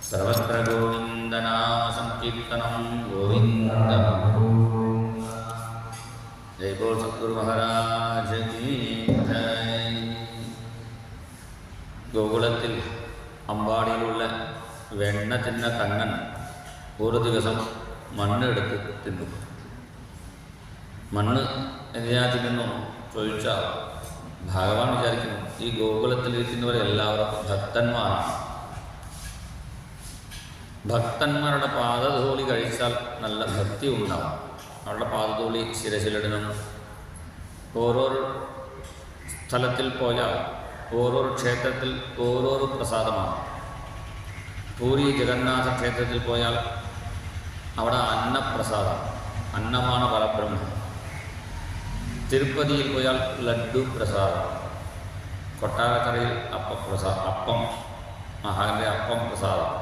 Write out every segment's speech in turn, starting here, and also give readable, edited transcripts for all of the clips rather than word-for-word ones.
സർവത്ര ഗോവിന്ദനാമ സങ്കീർത്തനം ഗോവിന്ദ. ജയ ബോൾ സദ്ഗുരു മഹാരാജ് കീ ജയ്. ഗോകുലത്തിൽ അമ്പാടിയിലുള്ള വെണ്ണ തിന്ന കണ്ണൻ ഒരു ദിവസം മണ്ണ് എടുത്ത് തിന്നു. മണ്ണ് എന്തിനാ തിന്നുന്നു ചോദിച്ചാൽ ഭഗവാൻ വിചാരിക്കുന്നു ഈ ഗോകുലത്തിലിരിക്കുന്നവരെല്ലാവരും ഭക്തന്മാരാണ്. ഭക്തന്മാരുടെ പാദധൂളി കഴിച്ചാൽ നല്ല ഭക്തി ഉണ്ടാവും. അവരുടെ പാദധൂളി ശിരസിലിടണം. ഓരോരോ സ്ഥലത്തിൽ പോയാൽ ഓരോരോ ക്ഷേത്രത്തിൽ ഓരോരോ പ്രസാദമാണ്. പൂരി ജഗന്നാഥ ക്ഷേത്രത്തിൽ പോയാൽ അവിടെ അന്നപ്രസാദം, അന്നമാണ് പരബ്രഹ്മം. തിരുപ്പതിയിൽ പോയാൽ ലഡ്ഡു പ്രസാദം. കൊട്ടാരക്കരയിൽ അപ്പം മഹാന്റെ അപ്പം പ്രസാദം.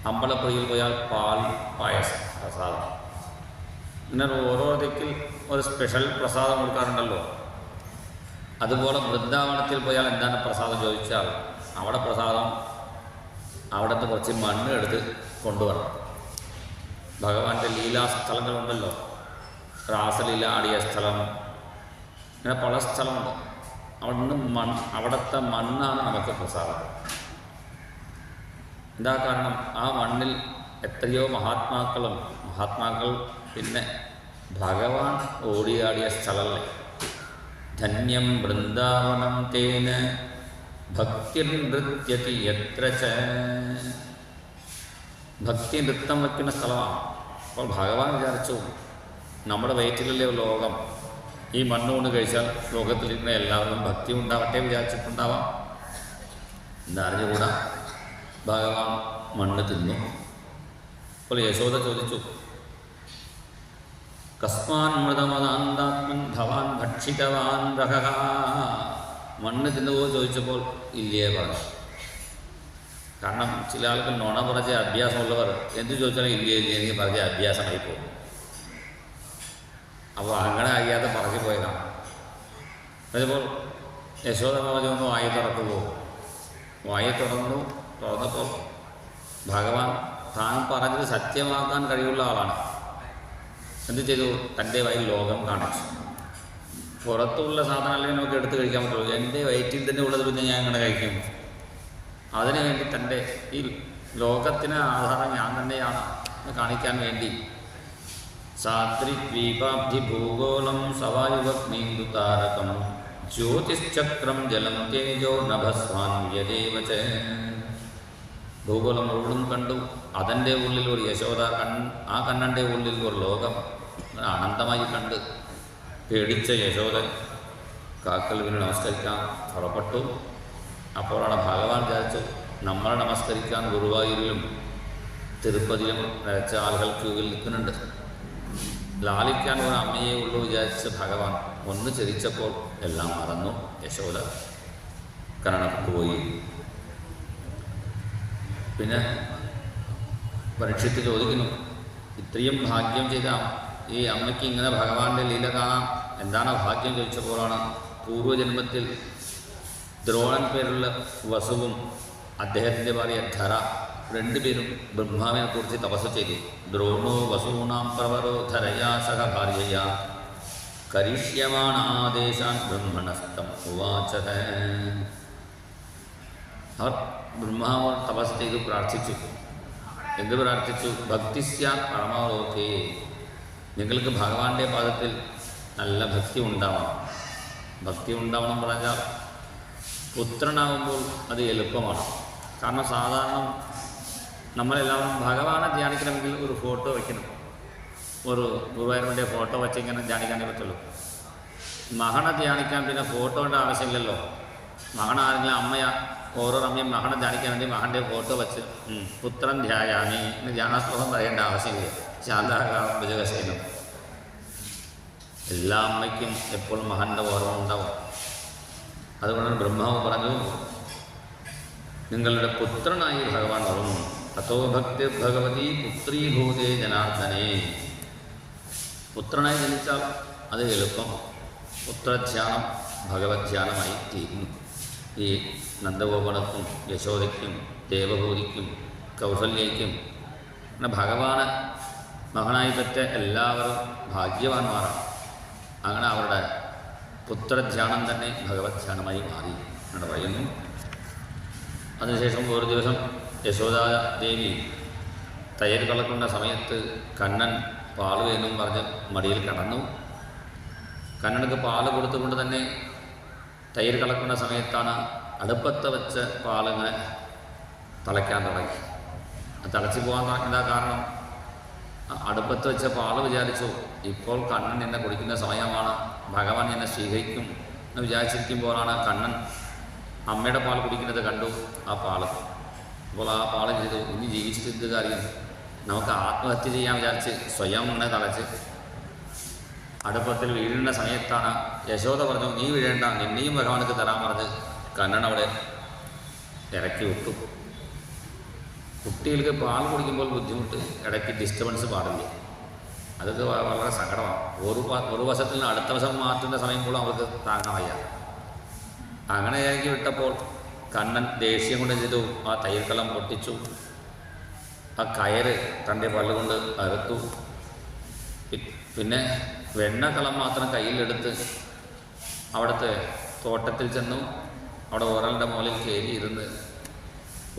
അമ്പലപ്പുഴയിൽ പോയാൽ പാൽ പായസം പ്രസാദം. ഇങ്ങനെ ഓരോ ദിക്കിൽ ഒരു സ്പെഷ്യൽ പ്രസാദം കൊടുക്കാറുണ്ടല്ലോ. അതുപോലെ വൃന്ദാവനത്തിൽ പോയാൽ എന്താണ് പ്രസാദം ചോദിച്ചാൽ അവിടെ പ്രസാദം അവിടുത്തെ കുറച്ച് മണ്ണ് എടുത്ത് കൊണ്ടുവരണം. ഭഗവാന്റെ ലീലാസ്ഥലങ്ങളുണ്ടല്ലോ, രാസലീല ആടിയ സ്ഥലം, ഇങ്ങനെ പല സ്ഥലമുണ്ട്. അവിടെ നിന്ന് അവിടുത്തെ മണ്ണാണ് നമുക്ക് പ്രസാദം. എന്താ കാരണം? ആ മണ്ണിൽ എത്രയോ മഹാത്മാക്കൾ പിന്നെ ഭഗവാൻ ഓടിയാടിയ സ്ഥലമല്ലേ. ധന്യം വൃന്ദാവനം തേന ഭക്തിർ നൃത്യതി യത്ര ച. ഭക്തി നൃത്തം വയ്ക്കുന്ന സ്ഥലമാണ്. അപ്പോൾ ഭഗവാൻ വിചാരിച്ചു നമ്മുടെ വയറ്റിലുള്ള ലോകം ഈ മണ്ണുകൊണ്ട് കഴിച്ചാൽ ലോകത്തിലിരുന്ന എല്ലാവരും ഭക്തി ഉണ്ടാവട്ടെ വിചാരിച്ചിട്ടുണ്ടാവാം. എന്നറിഞ്ഞുകൂടാ ഭഗവാൻ മണ്ണ് തിന്നു. അപ്പോൾ യശോദ ചോദിച്ചു, കസ്മാൻ മൃതമതാന്താത്മൻ ഭവാൻ ഭക്ഷിതവാൻ രഹ. മണ്ണ് തിന്നുവോ ചോദിച്ചപ്പോൾ ഇല്ലേ പറഞ്ഞു. കാരണം ചില ആൾക്ക് നുണ പറഞ്ഞ അഭ്യാസമുള്ളവർ എന്ത് ചോദിച്ചാലും ഇല്ലേ എനിക്ക് പറഞ്ഞ അഭ്യാസമായി പോകും. അപ്പോൾ അങ്ങനെ അറിയാതെ പറഞ്ഞു പോയതാണ്. അതുപോലെ യശോദ പറഞ്ഞൊന്നും ആയി തുറക്കുമോ വായ തുറന്നപ്പോൾ ഭഗവാൻ താൻ പറഞ്ഞത് സത്യമാക്കാൻ കഴിവുള്ള ആളാണ്. എന്ത് ചെയ്തു? തൻ്റെ വയൽ ലോകം കാണിച്ചു. പുറത്തുള്ള സാധനമല്ലേ നമുക്ക് എടുത്ത് കഴിക്കാൻ പറ്റുള്ളൂ. എൻ്റെ വയറ്റിൽ തന്നെ ഉള്ളത് പിന്നെ ഞാൻ എങ്ങനെ കഴിക്കും? അതിനുവേണ്ടി തൻ്റെ ഈ ലോകത്തിന് ആധാരം ഞാൻ തന്നെയാണ് എന്ന് കാണിക്കാൻ വേണ്ടി സാത്രിദ്വീപാബ്ധി ഭൂഗോളം സവായുവഗ്നീന്ദുതാരകം ജ്യോതിശ്ചക്രം ജലം തേജോ നഭസ്വാന്യദേവച. ഭൂഗോളം മുഴുവൻ കണ്ടു. അതിൻ്റെ ഉള്ളിൽ ഒരു യശോദ ആ കണ്ണൻ്റെ ഉള്ളിൽ ഒരു ലോകം അനന്തമായി കണ്ട് പേടിച്ച യശോദ കാക്കൽ വീണ് നമസ്കരിക്കാൻ പുറപ്പെട്ടു. അപ്പോഴാണ് ഭഗവാൻ വിചാരിച്ചു, നമ്മളെ നമസ്കരിക്കാൻ ഗുരുവായൂരിലും തിരുപ്പതിയിലും നിറച്ച ആളുകൾ ക്യൂവിൽ നിൽക്കുന്നുണ്ട്. ലാളിക്കാൻ ഒരു അമ്മയെ ഉള്ളൂ വിചാരിച്ച് ഭഗവാൻ ഒന്ന് ചിരിച്ചപ്പോൾ എല്ലാം മറന്നു. യശോദ കരണത്ത് പോയി. പിന്നെ പരീക്ഷിച്ച് ചോദിക്കുന്നു, ഇത്രയും ഭാഗ്യം ചെയ്ത ഈ അമ്മയ്ക്ക് ഇങ്ങനെ ഭഗവാന്റെ ലീല കാണാം, എന്താണ് ഭാഗ്യം ചോദിച്ചപ്പോഴാണ് പൂർവ്വജന്മത്തിൽ ദ്രോണൻ പേരുള്ള വസുവും അദ്ദേഹത്തിൻ്റെ ഭാര്യ ധര രണ്ടുപേരും ബ്രഹ്മാവിനെ കുറിച്ച് തപസ് ചെയ്തു. ദ്രോണോ വസൂണാം പ്രവരോ ധരയാ സഹ ഭാര്യയാ കരിഷ്യമാണാദേശാൻ ബ്രഹ്മണസ്തം ഉവാച. അവർ ബ്രഹ്മാവ് തപസ് ചെയ്തു പ്രാർത്ഥിച്ചു. എന്ത് പ്രാർത്ഥിച്ചു? ഭക്തി സ്യാത് പരമാലോകേ, നിങ്ങൾക്ക് ഭഗവാന്റെ പാദത്തിൽ നല്ല ഭക്തി ഉണ്ടാവണം. ഭക്തി ഉണ്ടാവണം പറഞ്ഞാൽ പുത്രനാകുമ്പോൾ അത് എളുപ്പമാണ്. കാരണം സാധാരണ നമ്മളെല്ലാവരും ഭഗവാനെ ധ്യാനിക്കണമെങ്കിൽ ഒരു ഫോട്ടോ വയ്ക്കണം. ഒരു ഗുരുവായൂരിൻ്റെ ഫോട്ടോ വെച്ച് ഇങ്ങനെ ധ്യാനിക്കാനേ പറ്റുള്ളൂ. മഹനെ ധ്യാനിക്കാൻ പിന്നെ ഫോട്ടോയുടെ ആവശ്യമില്ലല്ലോ. മഹനാണെങ്കിൽ അമ്മയാ, ഓരോ അമ്മയും മഹനെ ധ്യാനിക്കാൻ വേണ്ടി മഹൻ്റെ ഫോട്ടോ വെച്ച് പുത്രൻ ധ്യായാമി എന്ന് ധ്യാനാശ്ലോകം പറയേണ്ട ആവശ്യമില്ല. ശാന്താകാരം ഭുജകസേനം. എല്ലാ അമ്മയ്ക്കും എപ്പോഴും മഹൻ്റെ ഓർമ്മ ഉണ്ടാവും. അതുകൊണ്ടാണ് ബ്രഹ്മാവ് പറഞ്ഞു, നിങ്ങളുടെ പുത്രനായി ഭഗവാൻ ഉറങ്ങും. തഥോ ഭക്തി ഭഗവതി പുത്രീഭൂതേ ജനാർദ്ദനേ. പുത്രനായി ജനിച്ചാൽ അത് എളുപ്പം. പുത്രധ്യാനം ഭഗവത് ധ്യാനമായി തീരുന്നു. ഈ നന്ദഗോപനക്കും യശോദയ്ക്കും ദേവഭൂതിക്കും കൗസല്യയ്ക്കും അങ്ങനെ ഭഗവാന് മകനായി പറ്റ എല്ലാവരും ഭാഗ്യവാന്മാരാണ്. അങ്ങനെ അവരുടെ പുത്രധ്യാനം തന്നെ ഭഗവത് ധ്യാനമായി മാറി എന്ന് പറയുന്നു. അതിനുശേഷം ഒരു ദിവസം യശോദാദേവി തയ്യൽ കളക്കുന്ന സമയത്ത് കണ്ണൻ പാല് എന്നും പറഞ്ഞ് മടിയിൽ കിടന്നു. കണ്ണനക്ക് പാല് കൊടുത്തുകൊണ്ട് തന്നെ തയ്യൽ കളക്കുന്ന സമയത്താണ് അടുപ്പത്ത് വെച്ച് പാലിങ്ങനെ തിളയ്ക്കാൻ തുടങ്ങി. തിളച്ച് പോകാൻ എന്താ കാരണം? അടുപ്പത്ത് വെച്ച പാല് വിചാരിച്ചു, ഇപ്പോൾ കണ്ണൻ എന്നെ കുടിക്കുന്ന സമയമാണ്, ഭഗവാൻ എന്നെ സ്വീകരിക്കും എന്ന് വിചാരിച്ചിരിക്കുമ്പോഴാണ് കണ്ണൻ അമ്മയുടെ പാൽ കുടിക്കുന്നത് കണ്ടു. ആ പാല് അപ്പോൾ ആ പാല് ചെയ്തു, ഇനി ജീവിച്ചിട്ട് എന്ത് കാര്യം, നമുക്ക് ആത്മഹത്യ ചെയ്യാൻ വിചാരിച്ച് സ്വയം ഇങ്ങനെ തളച്ച് അടുപ്പത്തിൽ വീഴുന്ന സമയത്താണ് യശോദ പറഞ്ഞു, നീ വീഴേണ്ട, നിന്നെയും ഭഗവാനക്ക് തരാൻ പറഞ്ഞ് കണ്ണൻ അവിടെ ഇറക്കി വിട്ടു. കുട്ടികൾക്ക് പാൽ കുടിക്കുമ്പോൾ ബുദ്ധിമുട്ട്, ഇടയ്ക്ക് ഡിസ്റ്റർബൻസ് പാടില്ല. അതൊക്കെ വളരെ സങ്കടമാണ്. ഒരു വശത്തിൽ നിന്ന് അടുത്ത വശം മാറ്റുന്ന സമയം പോലും അവർക്ക് താങ്ങാൻ വയ്യ. അങ്ങനെ ഇറക്കി വിട്ടപ്പോൾ കണ്ണൻ ദേഷ്യം കൊണ്ട് ചെയ്തു, ആ തയ്യൽക്കളം പൊട്ടിച്ചു. ആ കയറ് തൻ്റെ പല്ലുകൊണ്ട് അറുത്തു. പിന്നെ വെണ്ണക്കളം മാത്രം കയ്യിലെടുത്ത് അവിടുത്തെ തോട്ടത്തിൽ ചെന്നു. അവിടെ ഒരാളുടെ മുകളിൽ കയറി ഇരുന്ന്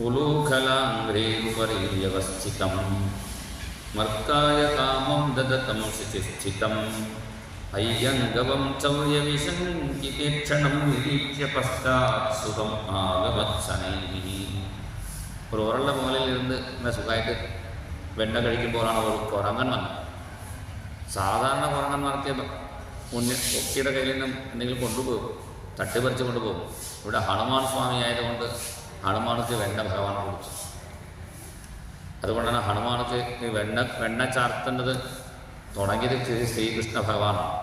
ഉലൂഖലാംഘ്രീവസ്ഥിതം മർക്കായ കാമം ദദതം ശിസ്ഥിതം അയ്യംഗവം ചൗര്യവിശങ്കിതീക്ഷണം നിരീക്ഷ്യ പശ്ചാത് സുഖം ആഗമത്സനൈഃ. ഒരു ഉറളുടെ മുകളിൽ ഇരുന്ന് ഇങ്ങനെ സുഖമായിട്ട് വെണ്ണ കഴിക്കുമ്പോഴാണ് ഒരു കുരങ്ങൻ വന്നത്. സാധാരണ കുരങ്ങന്മാർക്ക് മുന്നിൽ ഒക്കിയുടെ കയ്യിൽ നിന്നും എന്തെങ്കിലും കൊണ്ടുപോകും, തട്ടിപ്പറിച്ച് കൊണ്ടുപോകും. ഇവിടെ ഹനുമാൻ സ്വാമി ആയതുകൊണ്ട് ഹനുമാനക്ക് വെണ്ണ ഭഗവാൻ കൊടുത്തു. അതുകൊണ്ടാണ് ഹനുമാനക്ക് ഈ വെണ്ണ ചാർത്തേണ്ടത് തുടങ്ങിയത് ശ്രീകൃഷ്ണ ഭഗവാനാണ്.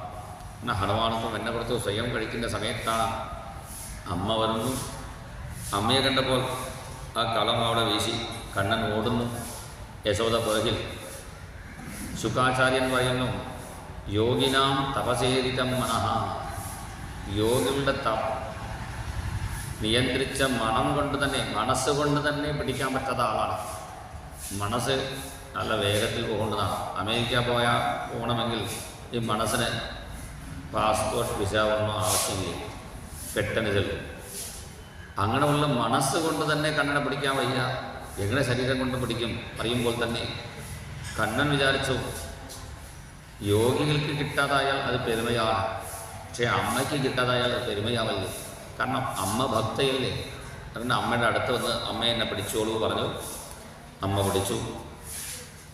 എന്നാൽ ഹനുമാനക്ക് വെണ്ണ കൊടുത്ത് സ്വയം കഴിക്കുന്ന സമയത്താണ് അമ്മ വരുന്നു. അമ്മയെ കണ്ടപ്പോൾ ആ കളം അവിടെ വീശി കണ്ണൻ ഓടുന്നു. യശോദ പുറകിൽ. ശുകാചാര്യൻ പറയുന്നു, യോഗിനാം തപസേരിതം മനഃ. യോഗികളുടെ നിയന്ത്രിച്ച മണം കൊണ്ട് തന്നെ, മനസ്സുകൊണ്ട് തന്നെ പിടിക്കാൻ പറ്റാത്ത ആളാണ്. മനസ്സ് നല്ല വേഗത്തിൽ പോകേണ്ടതാണ്. അമേരിക്ക പോകണമെങ്കിൽ ഈ മനസ്സിന് പാസ്പോർട്ട് വിസ ഒന്നും ആവശ്യമില്ല, പെട്ടെന്ന് ചെല്ലും. അങ്ങനെയുള്ള മനസ്സ് കൊണ്ട് തന്നെ കണ്ണനെ പിടിക്കാൻ വയ്യ, എങ്ങനെ ശരീരം കൊണ്ട് പിടിക്കും? അറിയുമ്പോൾ തന്നെ കണ്ണൻ വിചാരിച്ചു യോഗികൾക്ക് കിട്ടാതായാൽ അത് പെരുമയാണ്, പക്ഷേ അമ്മയ്ക്ക് കിട്ടാതായാൽ അത് പെരുമയാവല്ലേ. കാരണം അമ്മ ഭക്തയല്ലേ. അതുകൊണ്ട് അമ്മയുടെ അടുത്ത് വന്ന് അമ്മ എന്നെ പിടിച്ചോളൂ പറഞ്ഞു. അമ്മ പിടിച്ചു.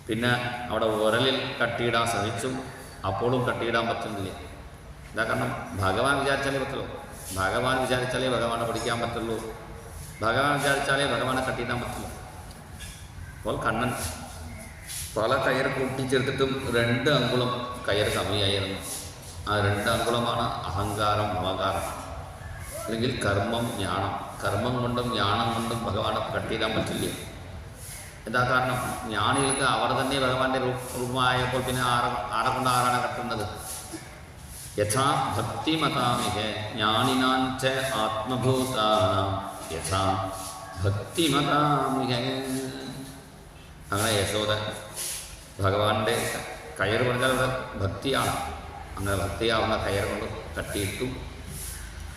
പിന്നെ അവിടെ ഉരലിൽ കട്ടിയിടാൻ ശ്രമിച്ചു, അപ്പോഴും കട്ടിയിടാൻ പറ്റുന്നില്ല. എന്താ കാരണം? ഭഗവാൻ വിചാരിച്ചാലേ പറ്റുള്ളൂ. ഭഗവാൻ വിചാരിച്ചാലേ ഭഗവാനെ പിടിക്കാൻ പറ്റുള്ളൂ. ഭഗവാൻ വിചാരിച്ചാലേ ഭഗവാനെ കട്ടിയിടാൻ പറ്റുള്ളൂ. അപ്പോൾ കണ്ണൻ പല കയർ കൂട്ടിച്ചേർത്തിട്ടും 2 അങ്കുളം കയർ കമ്മിയായിരുന്നു. ആ 2 അങ്കുളമാണ് അഹങ്കാരം, മമകാരം, അല്ലെങ്കിൽ കർമ്മം, ജ്ഞാനം. കർമ്മം കൊണ്ടും ജ്ഞാനം കൊണ്ടും ഭഗവാനെ കട്ടിയിടാൻ പറ്റില്ല. എന്താ കാരണം? ജ്ഞാനികൾക്ക് അവർ തന്നെ ഭഗവാന്റെ രൂപമായപ്പോൾ പിന്നെ ആരെ കൊണ്ട് ആരാണ് കട്ടുന്നത്? യഥാ ഭക്തിമതാമിഹ ജ്ഞാനിനാഞ്ച ആത്മഭൂതാനാം യഥാ ഭക്തിമതാമിഹ. അങ്ങനെ യശോദ ഭഗവാന്റെ കയർ പറഞ്ഞാൽ ഭക്തിയാണ്. അങ്ങനെ ഭക്തിയാവുന്ന കയർ കൊണ്ട് കട്ടിയിട്ടു.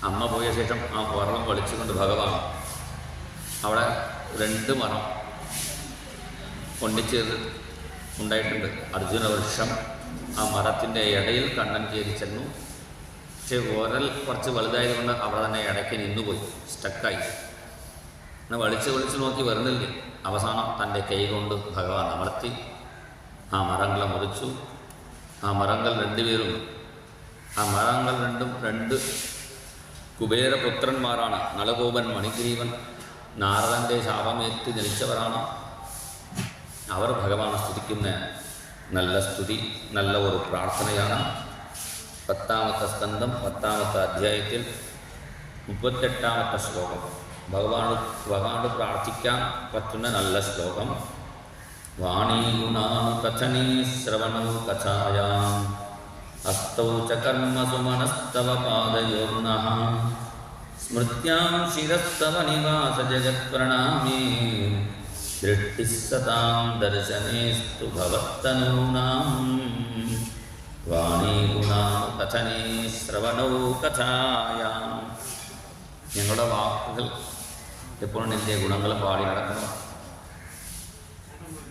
അമ്മ പോയ ശേഷം ആ വറളം വലിച്ചുകൊണ്ട് ഭഗവാൻ അവിടെ 2 മരം കൊണ്ടിച്ചേർത്ത് ഉണ്ടായിട്ടുണ്ട്. അർജുന വൃക്ഷം. ആ മരത്തിൻ്റെ ഇടയിൽ കണ്ണൻ കയറി ചെന്നു. പക്ഷേ ഉരൽ കുറച്ച് വലുതായതുകൊണ്ട് അവിടെ തന്നെ ഇടയ്ക്ക് നിന്നുപോയി, സ്റ്റക്കായി. അങ്ങനെ വലിച്ച് നോക്കി വരുന്നില്ല. അവസാനം തൻ്റെ കൈ കൊണ്ട് ഭഗവാൻ അമർത്തി ആ മരങ്ങളെ മുറിച്ചു. ആ മരങ്ങൾ 2 പേരും, ആ മരങ്ങൾ 2 കുബേരപുത്രന്മാരാണ്. നളഗോപൻ, മണിഗ്രീവൻ. നാരദൻ്റെ ശാപമേറ്റ് ജനിച്ചവരാണ്. അവർ ഭഗവാനെ സ്തുതിക്കുന്ന നല്ല സ്തുതി, നല്ല ഒരു പ്രാർത്ഥനയാണ്. 10ാമത്തെ സ്കന്ധം 10ാമത്തെ അധ്യായത്തിൽ 38ാമത്തെ ശ്ലോകം. ഭഗവാനോട് പ്രാർത്ഥിക്കാൻ പറ്റുന്ന നല്ല ശ്ലോകം. വാണീ ഗുണാനു കഥനീ ശ്രവണോ കഥായാം അസ്തൗ ച കർമ്മസു മനസ്തവ പാദയോർനഃ സ്മൃത്യാം ശിരസ്തവ നിവാസ ജഗത്പ്രണാമേ ദൃഷ്ടിസ്സതാം ദർശനേസ്തു ഭവത്തനൂനാം വാണീ ഗുണാനു കഥനീ ശ്രവണോ കഥായാം. ഞങ്ങളുടെ വാക്കുകൾ എപ്പോഴും നിൻ്റെ ഗുണങ്ങൾ പാടി നടക്കണം.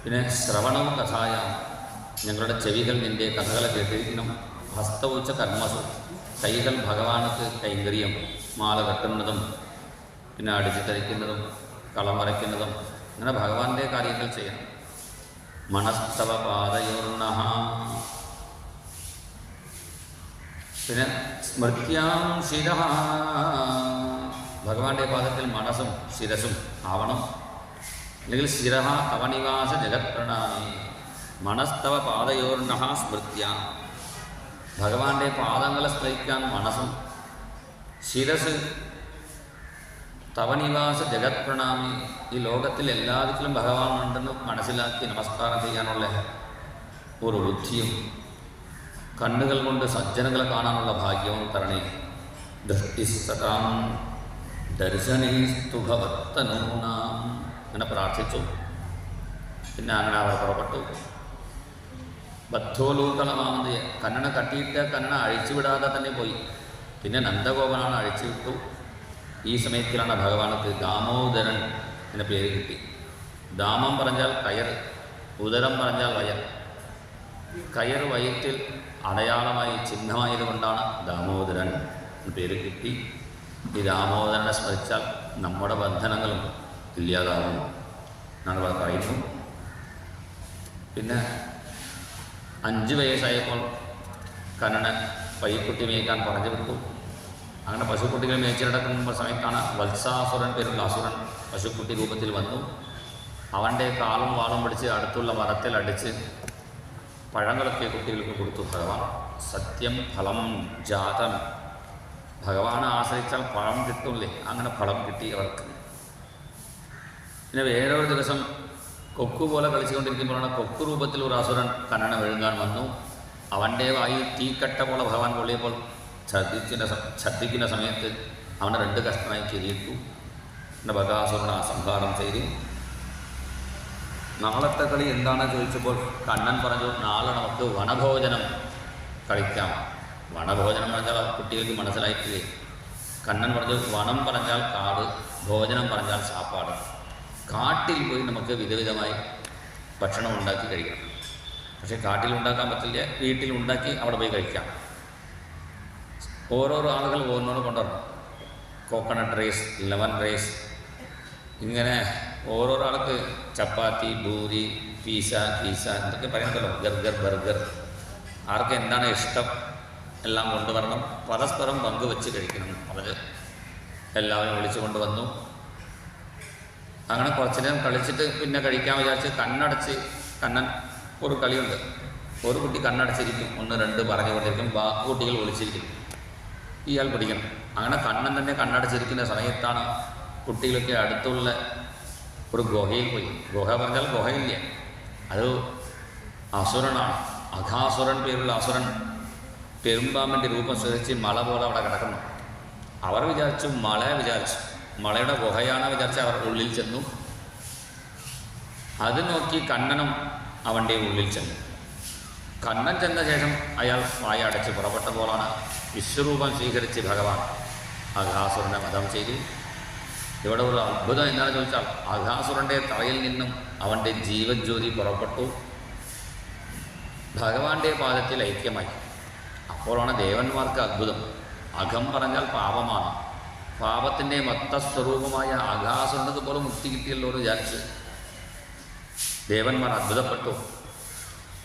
പിന്നെ ശ്രവണം കഥായ, ഞങ്ങളുടെ ചെവികൾ നിൻ്റെ കഥകളെ കേട്ടിരിക്കണം. ഹസ്തവുച്ച കർമ്മസു, കൈകൾ ഭഗവാനക്ക് കൈങ്കര്യം, മാല കെട്ടുന്നതും പിന്നെ അടിച്ചു തരിക്കുന്നതും കളം വരയ്ക്കുന്നതും, അങ്ങനെ ഭഗവാന്റെ കാര്യങ്ങൾ ചെയ്യണം. മനസ്തവ പാദയോർണഃ, പിന്നെ സ്മൃത്യാം ശിരഃ, ഭഗവാന്റെ പാദത്തിൽ മനസ്സും ശിരസും ആവണം. അല്ലെങ്കിൽ ശിരഃ തവ നിവാസ ജഗത്പ്രണാമി, മനസ്തവ പാദയോർണഃ സ്മൃത്യാം, ഭഗവാന്റെ പാദങ്ങളെ സ്മരിക്കാൻ മനസ്സും, ശിരസ് തവ നിവാസ ജഗത്പ്രണാമി, ഈ ലോകത്തിൽ എല്ലാത്തിലും ഭഗവാൻ ഉണ്ടെന്ന് മനസ്സിലാക്കി നമസ്കാരം ചെയ്യാനുള്ള ഒരു ബുദ്ധിയും, കണ്ണുകൾ കൊണ്ട് സജ്ജനങ്ങളെ കാണാനുള്ള ഭാഗ്യവും തരണേ. ദൃഷ്ടിസ്സതാം ദർശനേസ്തു ഭവത്തനൂനാം, അങ്ങനെ പ്രാർത്ഥിച്ചു. പിന്നെ അങ്ങനെ അവർ പുറപ്പെട്ടു. ബദ്ധോലൂകളമാമത്, കണ്ണനെ കട്ടിയിട്ട് കണ്ണനെ അഴിച്ചുവിടാതെ തന്നെ പോയി. പിന്നെ നന്ദഗോപനാണ് അഴിച്ചുവിട്ടു. ഈ സമയത്തിലാണ് ഭഗവാനക്ക് ദാമോദരൻ എന്ന പേര് കിട്ടി. ദാമം പറഞ്ഞാൽ കയർ, ഉദരം പറഞ്ഞാൽ വയർ. കയർ വയറ്റിൽ അടയാളമായി ചിഹ്നമായതുകൊണ്ടാണ് ദാമോദരൻ എന്ന പേര് കിട്ടി. ഈ ദാമോദരനെ സ്മരിച്ചാൽ നമ്മുടെ ബന്ധനങ്ങളും ഇല്ലാതാവും എന്നാണ് ഇവിടെ പറയുന്നു. പിന്നെ 5 വയസ്സായപ്പോൾ കണ്ണനെ പയ്യക്കുട്ടി മേയ്ക്കാൻ പറഞ്ഞു വിട്ടു. അങ്ങനെ പശുക്കുട്ടികൾ മേച്ചിടക്കുന്ന സമയത്താണ് വത്സാസുരൻ പേരുള്ള അസുരൻ പശുക്കുട്ടി രൂപത്തിൽ വന്നു. അവൻ്റെ കാലും വാളും പിടിച്ച് അടുത്തുള്ള മരത്തിൽ അടിച്ച് പഴങ്ങളൊക്കെ കുട്ടികൾക്ക് കൊടുത്തു ഭഗവാൻ. സത്യം ഫലം ജാതം, ഭഗവാനെ ആശ്രയിച്ചാൽ ഫലം കിട്ടുമല്ലേ, അങ്ങനെ ഫലം കിട്ടി അവർക്ക്. പിന്നെ വേറൊരു ദിവസം കൊക്കു പോലെ കളിച്ചുകൊണ്ടിരിക്കുമ്പോഴാണ് കൊക്കു രൂപത്തിൽ ഒരു അസുരൻ കണ്ണനെ വിഴുങ്ങാൻ വന്നു. അവൻ്റെ വായിൽ തീക്കട്ട പോലെ ഭഗവാൻ കൊള്ളിയപ്പോൾ ഛർദ്ദിക്കുന്ന സമയത്ത് അവനെ 2 കഷ്ണമായി കീറിയിട്ടു. പിന്നെ ബകാസുരനെ സംഹാരം ചെയ്തു. നാളത്തെ കളി എന്താണെന്ന് ചോദിച്ചപ്പോൾ കണ്ണൻ പറഞ്ഞു, നാളെ നമുക്ക് വനഭോജനം കളിക്കാം. വനഭോജനം പറഞ്ഞാൽ കുട്ടികൾക്ക് മനസ്സിലായിട്ടില്ലേ? കണ്ണൻ പറഞ്ഞു, വനം പറഞ്ഞാൽ കാട്, ഭോജനം പറഞ്ഞാൽ സാപ്പാട്. കാട്ടിൽ പോയി നമുക്ക് വിധവിധമായി ഭക്ഷണം ഉണ്ടാക്കി കഴിക്കണം. പക്ഷേ കാട്ടിൽ ഉണ്ടാക്കാൻ പറ്റില്ല, വീട്ടിലുണ്ടാക്കി അവിടെ പോയി കഴിക്കാം. ഓരോരോ ആളുകൾ ഓരോന്ന് കൊണ്ടുവരണം. കോക്കനട്ട് റൈസ്, ലെമൺ റൈസ്, ഇങ്ങനെ ഓരോരോ ആൾക്ക് ചപ്പാത്തി, പൂരി, പീസ, കീസ എന്തൊക്കെ പറയുന്നുണ്ടല്ലോ, ബർഗർ. ആർക്ക് എന്താണ് ഇഷ്ടം എല്ലാം കൊണ്ടുവരണം. പരസ്പരം പങ്കുവെച്ച് കഴിക്കണം. അവർ എല്ലാവരും വിളിച്ചു കൊണ്ടുവന്നു. അങ്ങനെ കുറച്ച് നേരം കളിച്ചിട്ട് പിന്നെ കഴിക്കാൻ വിചാരിച്ച് കണ്ണൻ ഒരു കളിയുണ്ട്. ഒരു കുട്ടി കണ്ണടച്ചിരിക്കും, 1, 2 പറഞ്ഞുകൊണ്ടിരിക്കും, ബാക്കി കുട്ടികൾ ഒളിച്ചിരിക്കും. ഇയാൾ പിടിക്കണം. അങ്ങനെ കണ്ണൻ തന്നെ കണ്ണടച്ചിരിക്കുന്ന സമയത്താണ് കുട്ടികളൊക്കെ അടുത്തുള്ള ഒരു ഗുഹയിൽ പോയി. ഗുഹ പറഞ്ഞാൽ ഗുഹയില്ല, അത് അസുരനാണ്. അഘാസുരൻ പേരുള്ള അസുരൻ പെരുമ്പാമ്പിൻ്റെ രൂപം സ്വീകരിച്ച് മല പോലെ അവിടെ കിടക്കുന്നു. അവർ വിചാരിച്ചു മലയുടെ ഗുഹയാണ് വിചാരിച്ച് അവർ ഉള്ളിൽ ചെന്നു. അത് നോക്കി കണ്ണനും അവൻ്റെ ഉള്ളിൽ ചെന്നു. കണ്ണൻ ചെന്ന ശേഷം അയാൾ വായടച്ച് പുറപ്പെട്ട പോലാണ് വിശ്വരൂപം സ്വീകരിച്ച് ഭഗവാൻ അഘാസുരനെ വധം ചെയ്തു. ഇവിടെ ഒരു അത്ഭുതം എന്താണെന്ന് ചോദിച്ചാൽ, അഘാസുരൻ്റെ തലയിൽ നിന്നും അവൻ്റെ ജീവജ്യോതി പുറപ്പെട്ടു, ഭഗവാന്റെ പാദത്തിൽ ഐക്യമായി. അപ്പോഴാണ് ദേവന്മാർക്ക് അത്ഭുതം. അഘം പറഞ്ഞാൽ പാപമാണ്. പാപത്തിൻ്റെ മൊത്തസ്വരൂപമായ അഘാസുരനത് പോലെ മുക്തി കിട്ടിയല്ലോ എന്ന് വിചാരിച്ച് ദേവന്മാർ അത്ഭുതപ്പെട്ടു.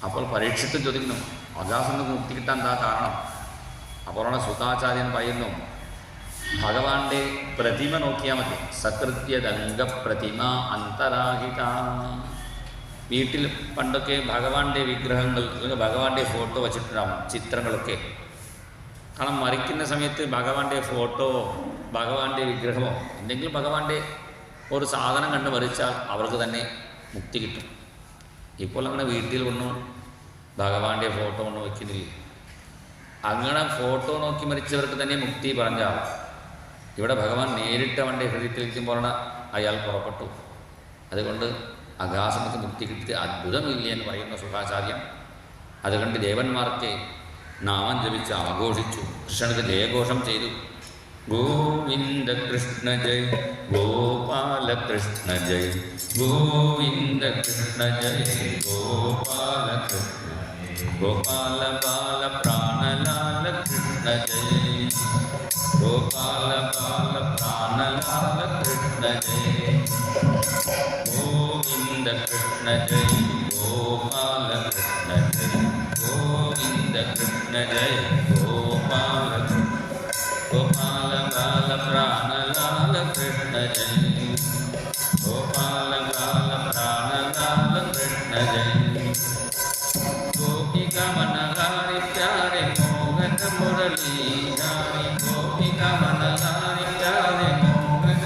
അപ്പോൾ പരീക്ഷിത്ത് ചോദിക്കുന്നു, അഘാസുരന് മുക്തി കിട്ടാൻ എന്താ കാരണം? അപ്പോഴാണ് സുതാചാര്യൻ പറയുന്നു, ഭഗവാന്റെ പ്രതിമ നോക്കിയാൽ മതി. സകൃത്യദംഗ പ്രതിമ അന്തരാഹിത. വീട്ടിൽ പണ്ടൊക്കെ ഭഗവാന്റെ വിഗ്രഹങ്ങൾ, ഭഗവാന്റെ ഫോട്ടോ വച്ചിട്ടുണ്ടാവും, ചിത്രങ്ങളൊക്കെ. കാരണം മരിക്കുന്ന സമയത്ത് ഭഗവാന്റെ ഫോട്ടോ, ഭഗവാന്റെ വിഗ്രഹമോ എന്തെങ്കിലും ഭഗവാന്റെ ഒരു സാധനം കണ്ട് മരിച്ചാൽ അവർക്ക് തന്നെ മുക്തി കിട്ടും. ഇപ്പോൾ അങ്ങനെ വീട്ടിൽ ഒന്നും ഭഗവാന്റെ ഫോട്ടോ ഒന്നും വയ്ക്കുന്നില്ല. അങ്ങനെ ഫോട്ടോ നോക്കി മരിച്ചവർക്ക് തന്നെ മുക്തി പറഞ്ഞാൽ, ഇവിടെ ഭഗവാൻ നേരിട്ട് അവൻ്റെ ഹൃദയത്തിലിരിക്കുമ്പോഴാണ് അയാൾ പുറപ്പെട്ടു. അതുകൊണ്ട് അഘാസുരക്ക് മുക്തി കിട്ടിയ അത്ഭുതമില്ല എന്ന് പറയുന്ന സുഖാചാര്യൻ. അതുകൊണ്ട് ദേവന്മാർക്ക് നാമം ജപിച്ച് ആഘോഷിച്ചു. കൃഷ്ണനക്ക് ജയഘോഷം ചെയ്തു. ഗോവിന്ദ കൃഷ്ണ ജയ്, ഗോപാല കൃഷ്ണ ജയ്, ഗോവിന്ദ കൃഷ്ണ ജയ്, ഗോപാല കൃഷ്ണ, ഗോപാല ബാല പ്രാണലാല കൃഷ്ണ ജയ്, ഗോപാല ബാല പ്രാണലാല കൃഷ്ണ ജയ്, ഗോവിന്ദ കൃഷ്ണ ജയ്, ഗോപാല കൃഷ്ണ ജയ്, ഗോവിന്ദ കൃഷ്ണ ജയ്, ഗോപാല ഗോപാല ബാല പ്രാണലാല കൃഷ്ണ ജയ്, ഗോപാല ബാല പ്രാണലാല കൃഷ്ണ ജയ്, ഗോപിക മനഹാരി പ്യാരെ മോഹന മുരളീധാരി, ഗോപിക മനഹാരി പ്യാരെ മോഹന,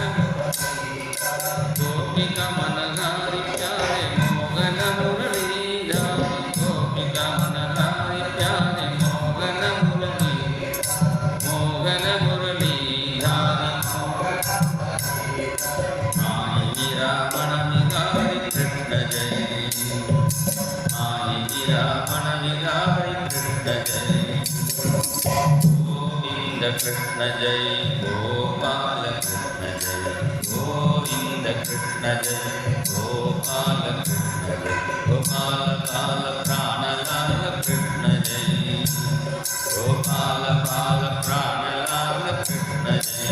ഗോപിക മനഹാരി പ്യാരെ മോഹന മുരളീധാരി, ഗോപിക മനഹാരി പ്യാരെ മോഹന മുരളീ, മോഹന മുരളീധാരി, മായി രാമണ വിഹാരി കൃഷ്ണ ജയ, മായി രാമണ വിഹാരി കൃഷ്ണ ജയ, ഗോവിന്ദ കൃഷ്ണ ജയ, ഗോപാല കൃഷ്ണ ജയ, ഗോവിന്ദ കൃഷ്ണ ജയ, ഗോപാല കൃഷ്ണ ജയ, ഗോപാല ബാല പ്രാണലാല കൃഷ്ണ ജയ, ഗോപാല ബാല പ്രാണലാല കൃഷ്ണ ജയ,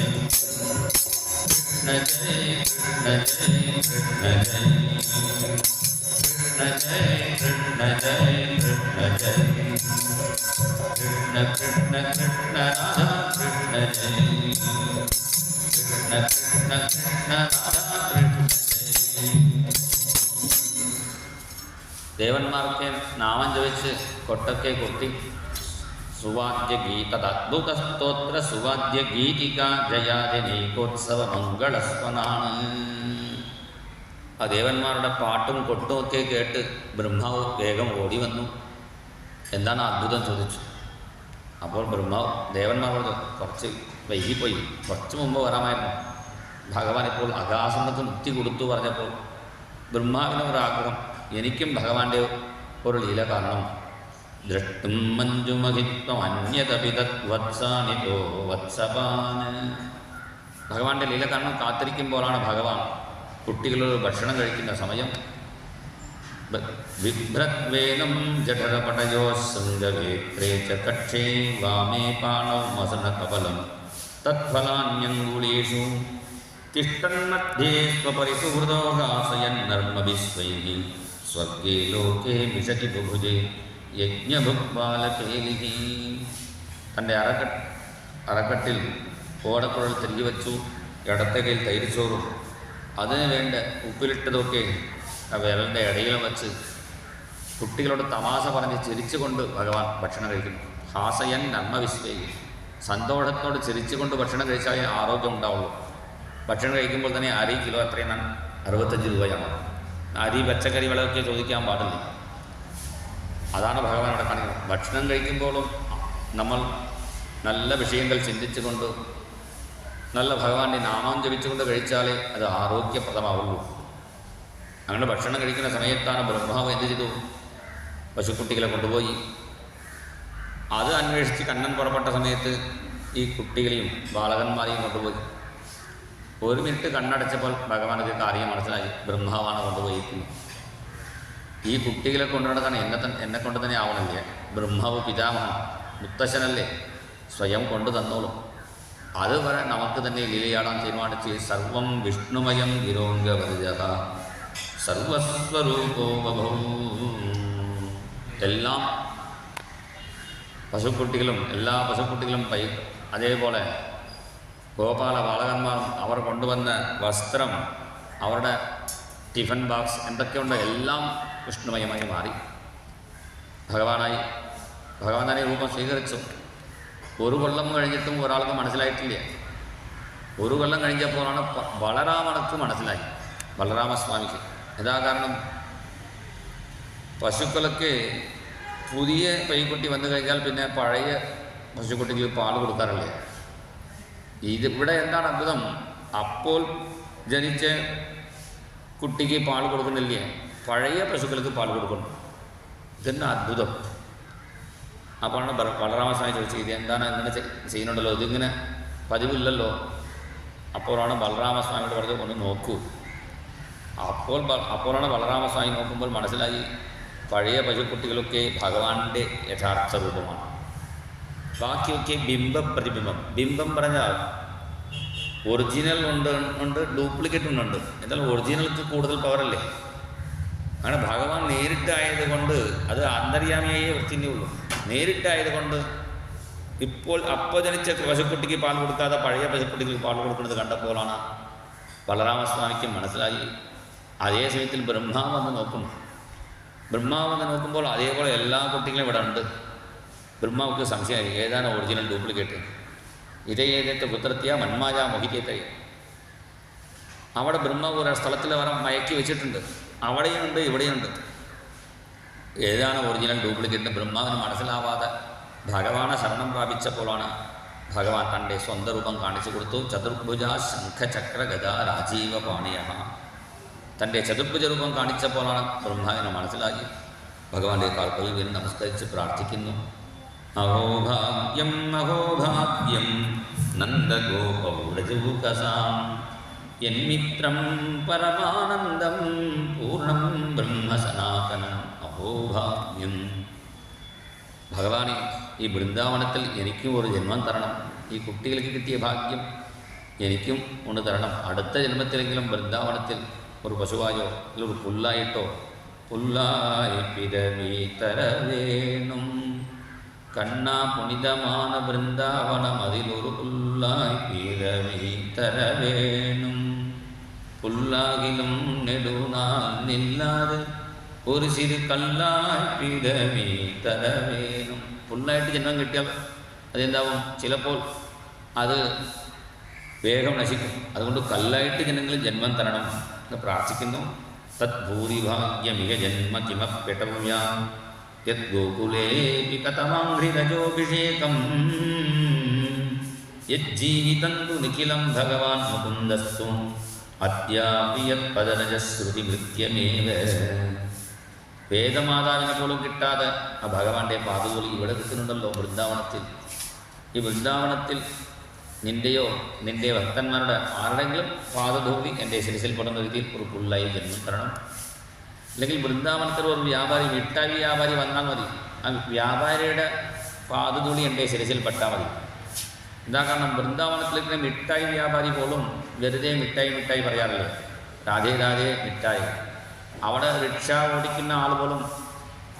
കൃഷ്ണ ജയ, കൃഷ്ണ ജയ, കൃഷ്ണ ജയ, കൃഷ്ണ ജയ, കൃഷ്ണ ജയ, കൃഷ്ണ ജയ, കൃഷ്ണ കൃഷ്ണ കൃഷ്ണ രാധ കൃഷ്ണ ജയ, കൃഷ്ണ കൃഷ്ണ കൃഷ്ണ രാധ കൃഷ്ണ ജയ. ദേവന്മാർക്ക് നാമം ജപിച്ച് കൊട്ടക്കെ കൊട്ടി സുവാദ്യ ഗീതദ്ഭുത സ്തോത്ര സുവാദ്യ ഗീതിക ജയാജനീകോത്സവ മംഗളസ്വനാണ്. ആ ദേവന്മാരുടെ പാട്ടും കൊട്ടും ഒക്കെ കേട്ട് ബ്രഹ്മാവ് വേഗം ഓടി വന്നു. എന്താണ് അത്ഭുതം ചോദിച്ചു. അപ്പോൾ ബ്രഹ്മാവ് ദേവന്മാർ പറഞ്ഞു, കുറച്ച് വൈകിപ്പോയി, കുറച്ച് മുമ്പ് വരാമായിരുന്നു. ഭഗവാൻ ഇപ്പോൾ അകാസുണ്ടക്ക് മുക്തി കൊടുത്തു പറഞ്ഞപ്പോൾ ബ്രഹ്മാവിന് ഒരാഗ്രഹം, എനിക്കും ഭഗവാന്റെ ഒരു ലീല കാണണം. ദൃഷ്ടും മഞ്ജുമഹിത്വം അന്യതപിതവത്സാനിതോ വത്സപാൻ. ഭഗവാന്റെ ലീല കാണണം കാത്തിരിക്കുമ്പോഴാണ് ഭഗവാൻ കുട്ടികളോട് ഭക്ഷണം കഴിക്കുന്ന സമയം. ബിഭ്രത്വേനം ജഠരപടയോ ശൃംഗവേത്രേ ച കക്ഷേ വാമേ പാണോ മസനകപലം തത്ഫലാന്യങ്കുളീഷു തിഷ്ടന്മധ്യേ സ്വപരിസുഹൃദോ ഹാസയന്നർമ്മവിശ്വൈഃ സ്വർഗേ ലോകേ വിശതി ബുഭുജേ യജ്ഞഭുക്പാലകേലിഃ. തൻ്റെ അറക്കട്ടിൽ ഓടക്കുഴൽ തിരികെ വച്ചു. ഇടത്തെ കയ്യിൽ തൈരിച്ചോറും അതിന് വേണ്ട ഉപ്പിലിട്ടതൊക്കെ ആ വിരലിൻ്റെ ഇടയിലും വച്ച് കുട്ടികളോട് തമാശ പറഞ്ഞ് ചിരിച്ചുകൊണ്ട് ഭഗവാൻ ഭക്ഷണം കഴിക്കുന്നു. ഹാസയൻ നന്മവിശ്വൈ, സന്തോഷത്തോട് ചിരിച്ചുകൊണ്ട് ഭക്ഷണം കഴിച്ചാലേ ആരോഗ്യം ഉണ്ടാവുള്ളൂ. ഭക്ഷണം കഴിക്കുമ്പോൾ തന്നെ അരി കിലോ എത്രയാണ്? 65 രൂപയാണ്. അരി പച്ചക്കറി വിളയൊക്കെ ചോദിക്കാൻ പാടില്ല. അതാണ് ഭഗവാൻ അവിടെ കാണിക്കുന്നത്. ഭക്ഷണം കഴിക്കുമ്പോഴും നമ്മൾ നല്ല വിഷയങ്ങൾ ചിന്തിച്ചുകൊണ്ട് നല്ല ഭഗവാന്റെ നാമം ജപിച്ചുകൊണ്ട് കഴിച്ചാലേ അത് ആരോഗ്യപ്രദമാവുള്ളൂ. അങ്ങനെ ഭക്ഷണം കഴിക്കുന്ന സമയത്താണ് ബ്രഹ്മാവ് എന്ത് ചെയ്തു? പശുക്കുട്ടികളെ കൊണ്ടുപോയി. അത് അന്വേഷിച്ച് കണ്ണൻ പുറപ്പെട്ട സമയത്ത് ഈ കുട്ടികളെയും ബാലകന്മാരെയും കൊണ്ടുപോയി. 1 മിനിറ്റ് കണ്ണടച്ചപ്പോൾ ഭഗവാനൊക്കെ കാര്യം മനസ്സിലായി, ബ്രഹ്മാവാണ് കൊണ്ടുപോയിരിക്കുന്നത്. ഈ കുട്ടികളെ കൊണ്ടുവന്നതാണ് എന്നെ കൊണ്ട് തന്നെ ആവണില്ലേ? ബ്രഹ്മാവ് പിതാമഹൻ മുത്തശ്ശനല്ലേ, സ്വയം കൊണ്ടു തന്നോളും. അതുവരെ നമുക്ക് തന്നെ ലീലയാടാൻ തീരുമാനിച്ച് സർവം വിഷ്ണുമയം ഗിരോംഗവരിജഃ സർവസ്വരൂപോ ബഭൂ. എല്ലാ പശുക്കുട്ടികളും അതേപോലെ ഗോപാല ബാലകന്മാരും അവർ കൊണ്ടുവന്ന വസ്ത്രം, അവരുടെ ടിഫൻ ബോക്സ് എന്തൊക്കെയുണ്ട് എല്ലാം വിഷ്ണുമയമായി മാറി. ഭഗവാൻ തന്നെ രൂപം സ്വീകരിച്ചു. 1 കൊല്ലം കഴിഞ്ഞിട്ടും ഒരാൾക്ക് മനസ്സിലായിട്ടില്ല. 1 കൊല്ലം കഴിഞ്ഞപ്പോഴാണ് ബലരാമനക്ക് മനസ്സിലായി, ബലരാമസ്വാമിക്ക്. എന്താ കാരണം? പശുക്കൾക്ക് പുതിയ പൈക്കുട്ടി വന്നു കഴിഞ്ഞാൽ പിന്നെ പഴയ പശുക്കുട്ടിക്ക് പാൽ കൊടുക്കാറില്ലേ? ഇവിടെ എന്താണ് അത്ഭുതം? അപ്പോൾ ജനിച്ച കുട്ടിക്ക് പാൽ കൊടുക്കുന്നില്ലേ, പഴയ പശുക്കൾക്ക് പാൽ കൊടുക്കുന്നു. ഇതെന്നെ അത്ഭുതം. അപ്പോഴാണ് ബലരാമസ്വാമി ചോദിച്ചത്, ഇത് എന്താണ് ഇങ്ങനെ ചെയ്യുന്നുണ്ടല്ലോ, ഇതിങ്ങനെ പതിവില്ലല്ലോ. അപ്പോഴാണ് ബലരാമസ്വാമിയോട് പറഞ്ഞത്, ഒന്ന് നോക്കൂ. അപ്പോഴാണ് ബലരാമസ്വാമി നോക്കുമ്പോൾ മനസ്സിലായി, പഴയ പശുക്കുട്ടികളൊക്കെ ഭഗവാന്റെ യഥാർത്ഥ രൂപമാണ്. ബാക്കിയൊക്കെ പ്രതിബിംബം. ബിംബം പറഞ്ഞാൽ ഒറിജിനൽ ഉണ്ട്, ഡ്യൂപ്ലിക്കേറ്റ് ഉണ്ട്. എന്നാൽ ഒറിജിനൽക്ക് കൂടുതൽ പവറല്ലേ? അങ്ങനെ ഭഗവാൻ നേരിട്ടായത് കൊണ്ട് അത് അന്തര്യാമിയായേ വൃത്തിൻ്റെ ഉള്ളൂ. നേരിട്ടായത് കൊണ്ട് അപ്പോൾ ജനിച്ച പശുക്കുട്ടിക്ക് പാൽ കൊടുക്കാതെ പഴയ പശുക്കുട്ടിക്ക് പാൽ കൊടുക്കുന്നത് കണ്ടപ്പോഴാണ് ബലരാമസ്വാമിക്ക് മനസ്സിലായി. അതേ സമയത്തിൽ ബ്രഹ്മാവ് വന്ന് നോക്കുമ്പോൾ അതേപോലെ എല്ലാ കുട്ടികളും ഇവിടെ ഉണ്ട്. ബ്രഹ്മാവുക്ക് സംശയമായി, ഏതാണ് ഒറിജിനൽ ഡ്യൂപ്ലിക്കേറ്റ്? ഇതേതത്തെ പുത്രത്യ മന്മായ മോഹിക്കത്തെ. അവിടെ ബ്രഹ്മാവ് ഒരു സ്ഥലത്തിൽ വരെ മയക്കി വെച്ചിട്ടുണ്ട്. അവിടെയുണ്ട് ഇവിടെയുണ്ട്. ഏതാണ് ഒറിജിനൽ ഡ്യൂപ്ലിക്കേറ്റ് ബ്രഹ്മാവിന് മനസ്സിലാവാതെ ഭഗവാനെ ശരണം പ്രാപിച്ചപ്പോഴാണ് ഭഗവാൻ തൻ്റെ സ്വന്തം രൂപം കാണിച്ചു കൊടുത്തു. ചതുർഭുജ ശംഖചക്ര ഗദ രാജീവ പാണിയ. തൻ്റെ ചതുർഭുജ രൂപം കാണിച്ചപ്പോഴാണ് ബ്രഹ്മാവിനെ മനസ്സിലാക്കി. ഭഗവാന്റെ കാൽക്കലിൽ വീണ് നമസ്കരിച്ച് പ്രാർത്ഥിക്കുന്നു. അഹോഭാഗ്യം അഹോഭാഗ്യം നന്ദഗോപൗരജൂകസാം യന്മിത്രം പരമാനന്ദം പൂർണ്ണം ബ്രഹ്മസനാതനം അഹോഭാഗ്യം. ഭഗവാനെ, ഈ വൃന്ദാവനത്തിൽ എനിക്കും ഒരു ജന്മം തരണം. ഈ കുട്ടികൾക്ക് കിട്ടിയ ഭാഗ്യം എനിക്കും ഒന്ന് തരണം. അടുത്ത ജന്മത്തിലെങ്കിലും വൃന്ദാവനത്തിൽ ഒരു പശുവായോ അല്ലെങ്കിൽ ഒരു പുല്ലായിട്ടോ പുല്ലായി പിറവി തരവേണം. കണ്ണാ പുനിതமான വൃന്ദാവനം അതിലൊരു പുല്ലായി പിറവി തരവേണം. പുല്ലാകിലും നെടുനാൾ നില്ലാതെ ഒരു സിരു കല്ലായി പിറവി തരവേണം. പുല്ലായിട്ട് ജന്മം കിട്ടിയാൽ അതെന്താവും? ചിലപ്പോൾ അത് വേഗം നശിക്കും. അതുകൊണ്ട് കല്ലായിട്ട് ജനങ്ങളിൽ ജന്മം തരണം എന്ന് പ്രാർത്ഥിക്കുന്നു. തത് ഭൂരിഭാഗ്യമിക ജന്മ കിമപ്യടവ്യാം യത് ഗോകുലേപി കതമാംഘ്രിരജോഭിഷേകം യജ്ജീവിതം തു നിഖിലം ഭഗവാൻ മുകുന്ദസ്തു അദ്യാപി യത്പദനജശ്രുതി ഭൃത്യമേവ. വേദമാതാവിനെ പോലും കിട്ടാതെ ആ ഭഗവാന്റെ പാദധൂളി ഇവിടെ കിട്ടുന്നുണ്ടല്ലോ വൃന്ദാവനത്തിൽ. ഈ വൃന്ദാവനത്തിൽ നിൻ്റെയോ നിൻ്റെ ഭക്തന്മാരുടെ ആരുടെങ്കിലും പാദധൂളി എൻ്റെ ശിരസിൽപ്പെടുന്ന രീതിയിൽ ഒരു പുള്ളായി ജന്മം തരണം. അല്ലെങ്കിൽ വൃന്ദാവനത്തിൽ ഒരു വ്യാപാരി മിഠായി വ്യാപാരി വന്നാൽ മതി, ആ വ്യാപാരിയുടെ പാദധൂളി എൻ്റെ ശിരസിൽപ്പെട്ടാൽ മതി. എന്താ കാരണം വൃന്ദാവനത്തിലേക്ക് മിഠായി വ്യാപാരി പോലും വെറുതെ മിഠായി പറയാറില്ലേ, രാധേ രാധേ മിഠായി. അവിടെ റിക്ഷ ഓടിക്കുന്ന ആൾ പോലും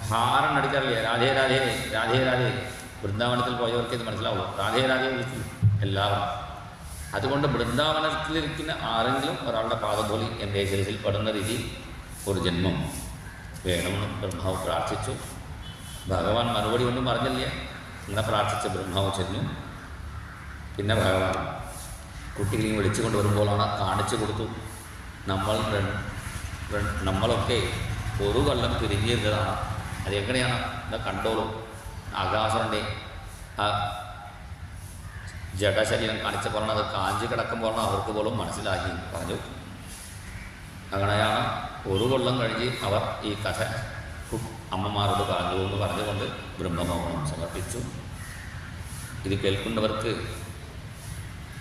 ഹാറൻ അടിക്കാറില്ലേ, രാധേ രാധേ രാധേ രാധേ. വൃന്ദാവനത്തിൽ പോയവർക്ക് ഇത് മനസ്സിലാവുള്ളൂ, രാധേ രാധേ വിളിക്കും എല്ലാവരും. അതുകൊണ്ട് വൃന്ദാവനത്തിലിരിക്കുന്ന ആരെങ്കിലും ഒരാളുടെ പാദധൂളി എൻ്റെ ശിരസിൽ പെടുന്ന രീതിയിൽ ഒരു ജന്മം വേണമെന്ന് ബ്രഹ്മാവ് പ്രാർത്ഥിച്ചു. ഭഗവാൻ മറുപടി ഒന്നും പറഞ്ഞില്ല. ഇങ്ങനെ പ്രാർത്ഥിച്ച ബ്രഹ്മാവ് ചെന്നു. പിന്നെ ഭഗവാൻ കുട്ടികളെയും വിളിച്ചുകൊണ്ട് വരുമ്പോഴാണ് കാണിച്ചു കൊടുത്തു, നമ്മളൊക്കെ ഒരു കൊല്ലം പിരിഞ്ഞിരുന്നതാണ്. അതെങ്ങനെയാണ് എന്താ കണ്ടോളൂ. ആകാശൻ്റെ ആ ജഡശരീരം കാണിച്ചപ്പോഴാണ് അത് കാഞ്ചി കിടക്കുമ്പോഴാണ് അവർക്ക് പോലും മനസ്സിലാക്കി പറഞ്ഞു. അങ്ങനെയാണ് ഒരു കൊല്ലം കഴിഞ്ഞ് അവർ ഈ കഥ അമ്മമാരോട് പറഞ്ഞു എന്ന് പറഞ്ഞുകൊണ്ട് ബ്രഹ്മമൗനം സമർപ്പിച്ചു. ഇത് കേൾക്കുന്നവർക്ക്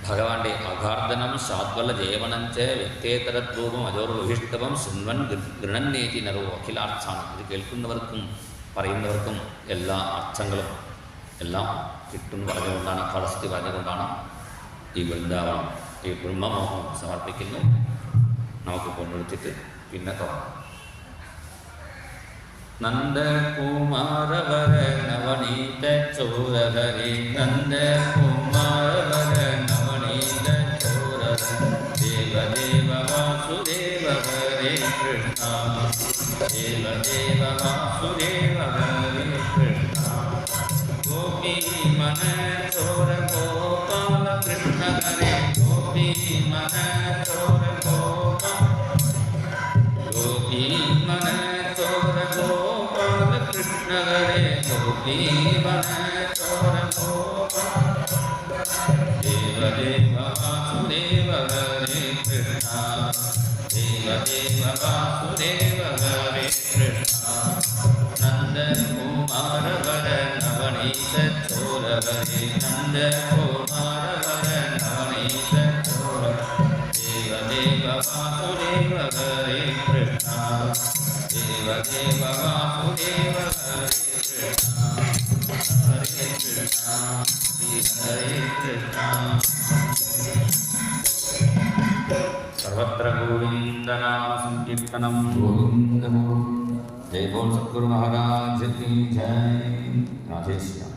ഭഗവാന്റെ അഗാർദ്ദനം സാദ്വല ജേവനഞ്ച വ്യക്തേതരദ്രൂപം അജോർവിഷ്ടവം ശൃണ്വൻ ഗൃണന്നേതി നരോ അഖിലാർത്ഥാണ്. ഇത് കേൾക്കുന്നവർക്കും പറയുന്നവർക്കും എല്ലാ അർത്ഥങ്ങളും എല്ലാം കിട്ടും പറഞ്ഞുകൊണ്ടാണ്, ഫലസ്ഥിതി പറഞ്ഞുകൊണ്ടാണ് ഈ വൃന്ദാവനം ഈ ബ്രഹ്മമോഹം സമർപ്പിക്കുന്നു. നമുക്ക് കൊണ്ടെടുത്തിട്ട് പിന്നെ തുടങ്ങാം. നന്ദകുമാരവര നവനീത ചോരഹരി നന്ദകുമാരവര നവനീത ചോരഹ ദേവദേവ വാസുദേവ ഹരേ കൃഷ്ണ ദേവദേവ വാസുദേവ ഹരേ കൃഷ്ണ ഗോപീ മന ചോര ഗോപാല കൃഷ്ണ ഹരേ ഗോപീ മന ചോര ഗോപീ മന ചോര ഗോപാല കൃഷ്ണ ഹരേ ഗോപീ മന ചോര ഗോപാല ദേവദേവ വാസുദേവ ഹരേ കൃഷ്ണ ദേവദേവ വാസുദേവ ഹരേ കൃഷ്ണ നന്ദകുമാര വര നവനീത ചോര ഹരേ നന്ദകുമാര വര നവനീത ചോര ദേവദേവ വാസുദേവ ഹരേ കൃഷ്ണ ദേവദേവ വാസുദേവ ഹരേ കൃഷ്ണ ഹരേ കൃഷ്ണ ഹരേ കൃഷ്ണ. സർവത്ര ഗോവിന്ദനാമ സങ്കീർത്തനം ഗോവിന്ദ. ജയ ബോൾ സദ്ഗുരു മഹാരാജ് की जय. राधेश्याम.